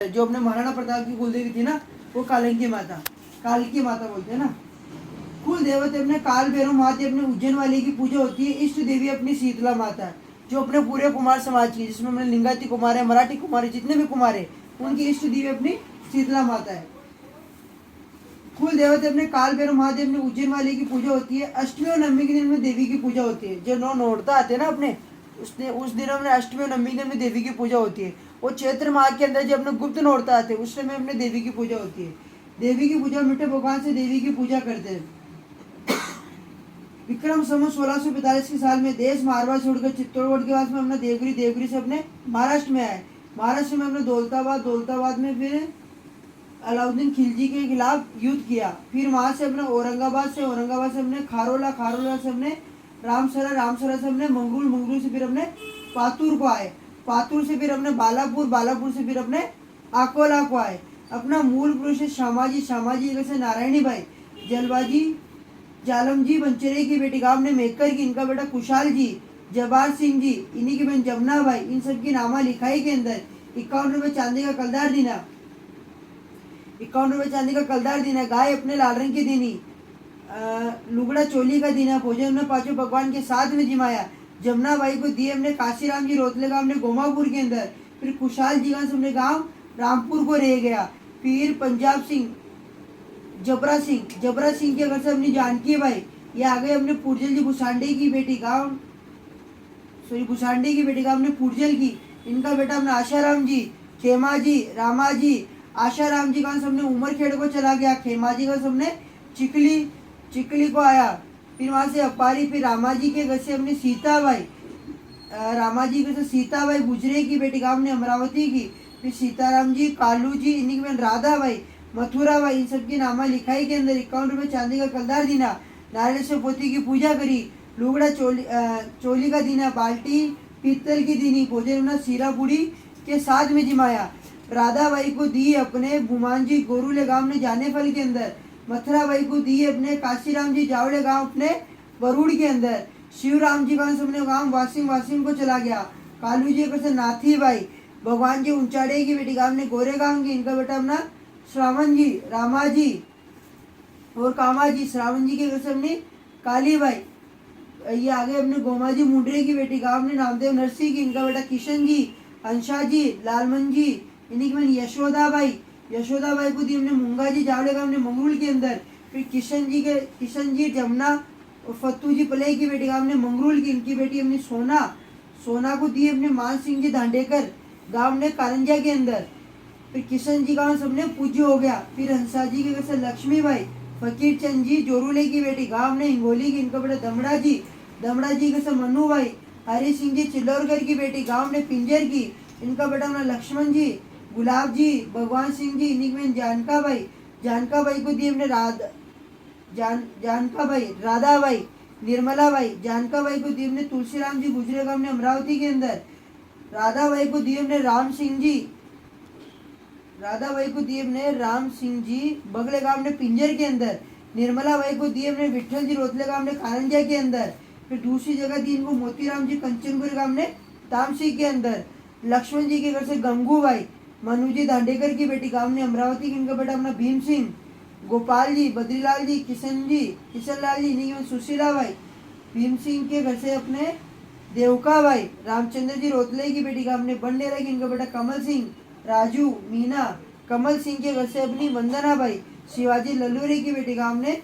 जो अपने महाराणा प्रताप की कुलदेवी थी ना, वो कालंकी माता, काल की माता बोलते हैं ना। कुल देवते अपने काल भैरव माता अपने उज्जैन वाले की पूजा होती है। इष्ट देवी अपनी शीतला माता है, जो अपने पूरे कुमार समाज की, जिसमें अपने लिंगायती कुमार है, मराठी कुमार है, जितने भी कुमार है, उनकी इष्ट देवी अपनी शीतला माता है। कुल देवते अपने काल भैरव महादेव अपने उज्जैन वाले की पूजा होती है। अष्टमी और नवमी के दिन में देवी की पूजा होती है। जो नौ नोरता आते हैं ना अपने, उस दिनों में अष्टमी और नवमी के दिन में देवी की पूजा होती है। और चैत्र माह के अंदर जब अपने गुप्त नोरता आते हैं, उस समय अपने देवी की पूजा होती है। देवी की पूजा मीठे भगवान से देवी की पूजा करते हैं। विक्रम संवत 1645 के साल में देश मारवाड़ छोड़कर चित्तौड़गढ़ के पास में अपना देवगिरी से अपने महाराष्ट्र में आए। महाराष्ट्र में अपने दौलताबाद में फिर अलाउद्दीन खिलजी के खिलाफ युद्ध किया। फिर वहां से अपने औरंगाबाद से अपने खारोला से अपने रामसरा से अपने मंगरूल से फिर अपने पातुर को आए। पातुर से फिर अपने बालापुर से फिर अपने अकोला को आए। अपना मूल पुरुष शामाजी से नारायणी भाई जलबाजी जालम जी बंचरे की बेटी गांव ने मेकर की, इनका बेटा कुशाल जी, जबार सिंह जी, इन्हीं की बहन जमुना भाई, इन सब की नामा लिखाई के अंदर 51 रुपए चांदी का कलदार दीना, 51 रुपए चांदी का कलदार दीना, गाय अपने लाल रंग की दीनी, लुगड़ा चोली का दीना, भोजन में पांचों भगवान के साथ में जिमाया। जमुना बाई को दिए हमने काशीराम जी रोतले गांव ने गोमापुर के अंदर। फिर खुशहाल जी का हमने गांव रामपुर को रह गया। फिर पंजाब सिंह जबरा सिंह के घर से अपनी जानकी भाई, ये आ गए अपने पुरजल जी भुसांडे की बेटी गांव अपने पुरजल की, इनका बेटा अपना आशाराम जी, खेमा जी, रामा जी। आशाराम जी का सबने उमरखेड़ को चला गया। खेमा जी का सबने चिकली को आया। फिर वहां से अपारी, फिर रामा जी के घर से अपनी सीता बाई गुजरे की बेटी गांव ने अमरावती की। फिर सीताराम जी, कालू जी, इन्हीं की बहन राधा बाई, मथुरा बाई, इन सबकी नामा लिखाई के अंदर 51 रुपए चांदी का कलदार दीना, नारियल से पोती की पूजा करी, लुगड़ा चोली का दीना, बाल्टी पीतल की दीनी, भोजन सीरा पूड़ी के साथ में जिमाया। राधा बाई को दी अपने भूमान जी गोरूले गांव ने जाने फल के अंदर। मथुरा बाई को दी अपने काशीराम जी जावड़े गांव अपने बरूड़ के अंदर। शिवराम जी का सबने गांव वासिम को चला गया। कालू जी का नाथी बाई, भगवान जी ऊंचाड़े की बेटी गांव ने गोरे गांव की, इनका बेटा अपना श्रावण जी, रामा जी और कामा जी। श्रावण जी के घर से अपनी काली बाई, ये आगे अपने गोमा जी मुंडरे की बेटी गांव ने नामदेव नरसिंह की, इनका बेटा किशन जी, अंशा जी, लालमन जी, इन्हीं की बहन यशोदा बाई को दी हमने मुंगा जी जावड़े गांव ने मंगरूल के अंदर। फिर किशन जी जमुना और फत्तू जी पले की बेटी गांव ने मंगरूल की, इनकी बेटी अपनी सोना को दी अपने मान सिंह जी दांडेकर गांव ने कारंजा के अंदर। फिर किशन जी का सबने पूज्य हो गया। फिर हंसा जी के घर से लक्ष्मी बाई, फकीर चंद जी जोरूले की बेटी गांव ने हिंगोली की, इनका बेटा दमड़ा जी के से मनु भाई, हरि सिंह जी चिल्लौरगढ़ की बेटी गांव ने पिंजर की, इनका बेटा अपना लक्ष्मण जी, गुलाब जी, भगवान सिंह जी, इन्हीं में जानका बाई को दी हमने राधा बाई, निर्मला बाई, जानका बाई को दी हमने तुलसीराम जी गुजरे गांव ने अमरावती के अंदर। राधा बाई को दी हमने राम सिंह जी बगले गांव ने पिंजर के अंदर। निर्मला बाई को दी हमने विठल जी रोतले गांव ने कारंजा के अंदर। फिर दूसरी जगह दी इनको मोतीराम जी कंचनपुर गांव ने तामसी के अंदर। लक्ष्मण जी के घर से गंगू बाई, मनु जी दांडेकर की बेटी गांव ने अमरावती की, इनका बेटा अपना भीम सिंह, गोपाल जी, बद्रीलाल जी, किशनलाल जी, इन्हीं सुशीला बाई। भीम सिंह के घर से अपने देवका बाई, रामचंद्र जी रोतले की बेटी गांव ने बंडेरा की, इनका बेटा कमल सिंह, राजू, मीना। कमल सिंह के घर से अपनी वंदना बाई, शिवाजी लल्लूरी की बेटी गांव ने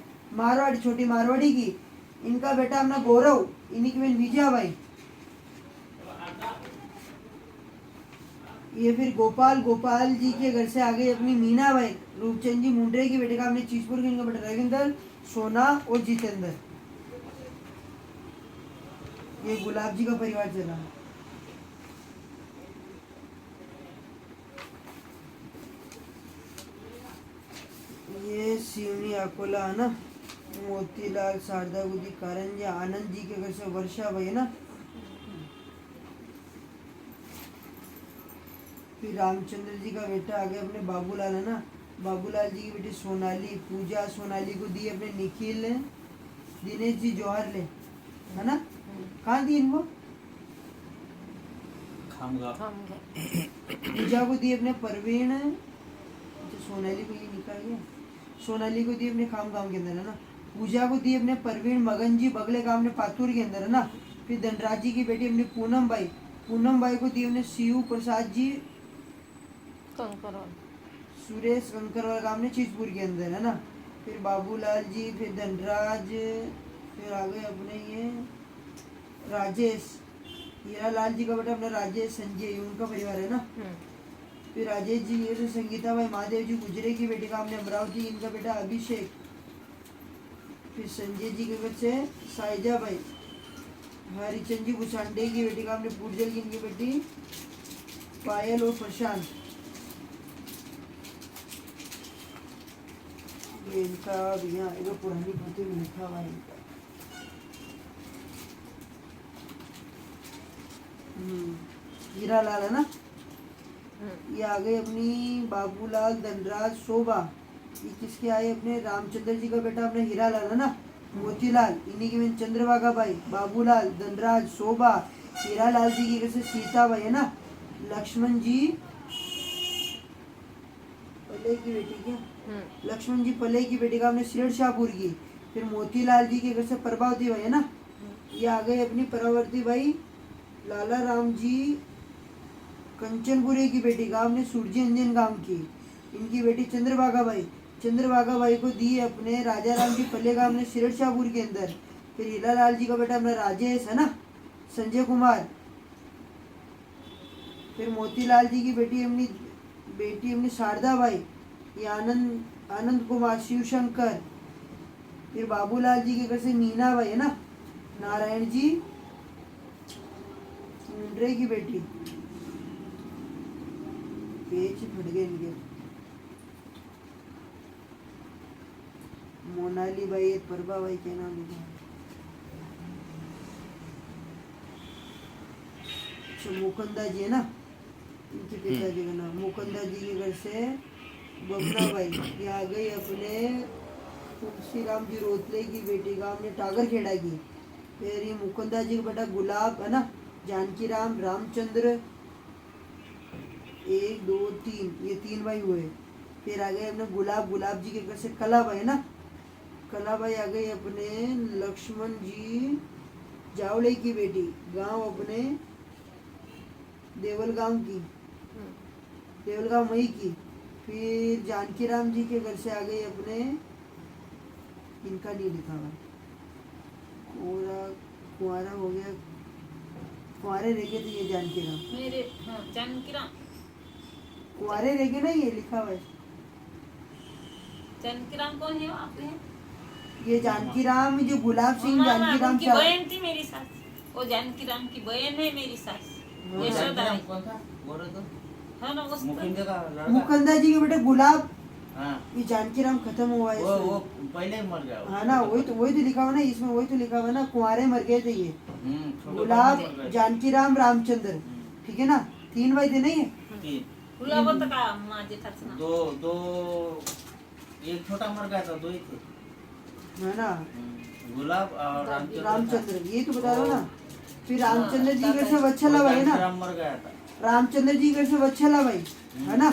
छोटी मारवाड़ी की, इनका बेटा अपना गौरव, इन्हीं की बहन विजया बाई। ये फिर गोपाल जी के घर से आगे अपनी मीना बाई, रूपचंद जी मुंडरे की बेटी गांव ने चीजपुर की, इनका बेटा रविंदर, सोना और जितेंद्र। ये गुलाब जी का परिवार चला। ये सिवनी अकोला है ना, मोतीलाल, शारदा गुदी, कारंजा, आनंद जी के घर से वर्षा भाई है ना। फिर रामचंद्र जी का बेटा आगे अपने बाबूलाल है ना, बाबूलाल जी की बेटी सोनाली, पूजा सोनाली को दी अपने निखिल दिनेश जी जौहर ले है ना। कहाँ दी इनको? खामगा पूजा को दी अपने परवीन, अच्छा सोनाली को ये लिखा है, सोनाली को दी अपने खाम गांव के अंदर है ना। पूजा को दी अपने परवीन मगन जी बगले गांव ने पातूर के अंदर है ना। फिर धनराज जी की बेटी अपनी पूनम बाई को दी अपने शिव प्रसाद जी सुरेश कंकरवाल गांव ने चीजपुर के अंदर है ना। फिर बाबूलाल जी, फिर धनराज, फिर आ गए अपने ये राजेश, हीरालाल जी का बेटा अपना राजेश संजय, उनका परिवार है ना। फिर राजेश जी ये तो संगीता भाई महादेव जी गुजरे की बेटी का हमने अमरावती, इनका बेटा अभिषेक। फिर संजय जी के घर से साइजा भाई, हरिचंद जी भुसांडे की बेटी का हमने पुरजल की, इनकी बेटी पायल और प्रशांत। ये इनका यहाँ एक पुरानी पोथी में लिखा हुआ है इनका। हीरालाल है ना। ये आ गए अपनी बाबूलाल, धनराज, शोभा, ये किसके आए अपने रामचंद्र जी का बेटा अपने हीरालाल है ना। मोतीलाल, इन्हीं की बहन चंद्रभागा बाई, बाबूलाल, धनराज, शोभा, हीरालाल जी की कैसे सीता बाई है ना। लक्ष्मण जी पले की बेटी क्या, लक्ष्मण जी पले की बेटी का हमने सिरड शाहपुर की। फिर मोतीलाल जी के घर से प्रभावती बाई है ना। ये आ गए अपनी परावर्ती बाई, लाला राम जी कंचनपुरे की बेटी गांव ने सूरजी अंजन गांव की, इनकी बेटी चंद्रभागा बाई को दी अपने राजा राम जी पल्ले गांव ने सिरड शाहपुर के अंदर। फिर हीरालाल जी का बेटा अपना राजेश है ना, संजय कुमार। फिर मोतीलाल जी की बेटी अपनी शारदा बाई, ये आनंद कुमार, शिवशंकर। फिर बाबूलाल जी के घर से मीना बाई है ना, नारायण जी मुंड्रे की बेटी, पेज फट गए इनके। मोनाली बाई, प्रभा बाई क्या नाम लिखा है। अच्छा मुकुंदा जी है ना, इनके पिताजी का नाम। मुकुंदा जी के घर से बबना बाई, ये आ गई अपने तुलसी राम जी रोतले की बेटी का हमने टागर खेड़ा की। फिर ये मुकुंदा जी का बेटा गुलाब है ना, जानकी राम, रामचंद्र, 1 2 3, ये 3 भाई हुए। फिर आ गए अपने गुलाब जी के घर से कलाबाई है ना। कलाबाई आ गई अपने लक्ष्मण जी जावले की बेटी, गांव अपने देवलगांव की, देवलगांव मई की। फिर जानकी राम जी के घर से आ गई अपने, इनका नहीं लिखा हुआ, कुआरा हो गया, कुआरे रह गए थे ये जानकी राम, मेरे जानकी राम कुआरे रह गए ना, ये लिखा हुआ है। जानकी राम कौन है आप हैं? ये जानकी राम जो गुलाब सिंह जानकी राम उनकी बहन थी मेरी सास, वो जानकी राम की बहन है मेरी सास यशोदा। कौन था बोलो तो? हाँ ना वो मुकुंदा जी के बेटे गुलाब, हाँ ये जानकी राम खत्म हुआ है वो इसमें। पहले ही मर गया वो। हाँ ना, वही तो लिखा हुआ ना इसमें, वही तो लिखा हुआ ना, कुंवारे मर गए थे ये। छोटे गुलाब, बच्चे मर गए। जानकी राम, रामचंद्र, ठीक है ना, 3 भाई थे नहीं है। तीन गुलाब होता का माझे थाच ना दो एक छोटा मर गया था, 2 ही थे। है ना, गुलाब और रामचंद्र, ये तो बता रहा हूँ ना। फिर रामचंद्र जी घर से वत्सला बाई है ना, राम मर गया था। रामचंद्र जी घर से वत्सला बाई है ना।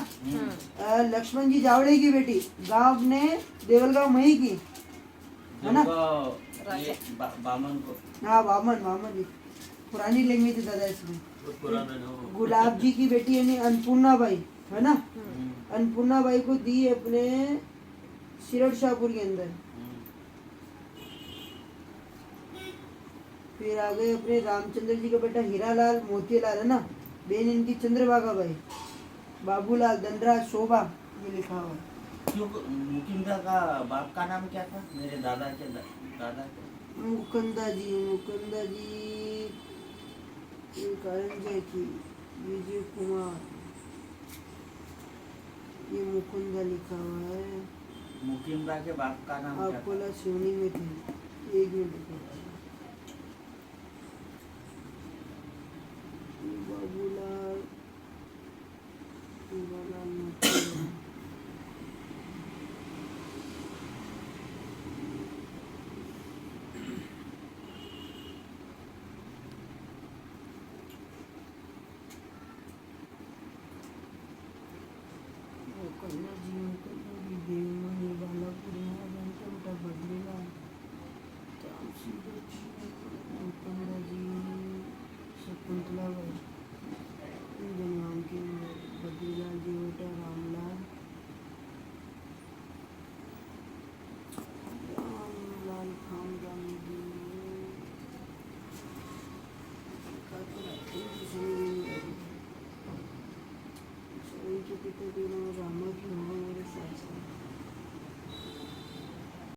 लक्ष्मण जी जावड़े की बेटी, गांव अपने देवलगांव मही की है ना। ये बामन को हाँ वामन जी, पुरानी लैंग्वेज है दादा इसमें। गुलाब जी की बेटी यानी अन्नपूर्णा बाई है ना। अन्नपूर्णा बाई को दी अपने सिरड शाहपुर के अंदर। फिर आ गए अपने रामचंद्र जी का बेटा हीरालाल, मोतीलाल है ना, बहन इनकी चंद्रभागा बाई, बाबूलाल, धनराज, शोभा, ये लिखा हुआ है। मुकिंदा का बाप का नाम क्या था? मेरे दादा के दादा के मुकुंदा जी ये कारंजा की, विजय कुमार, ये मुकुंदा लिखा हुआ है। मुकिंदा के बाप का नाम क्या था? अकोला सिवनी में थे। 1 मिनट बाबूलाल, ना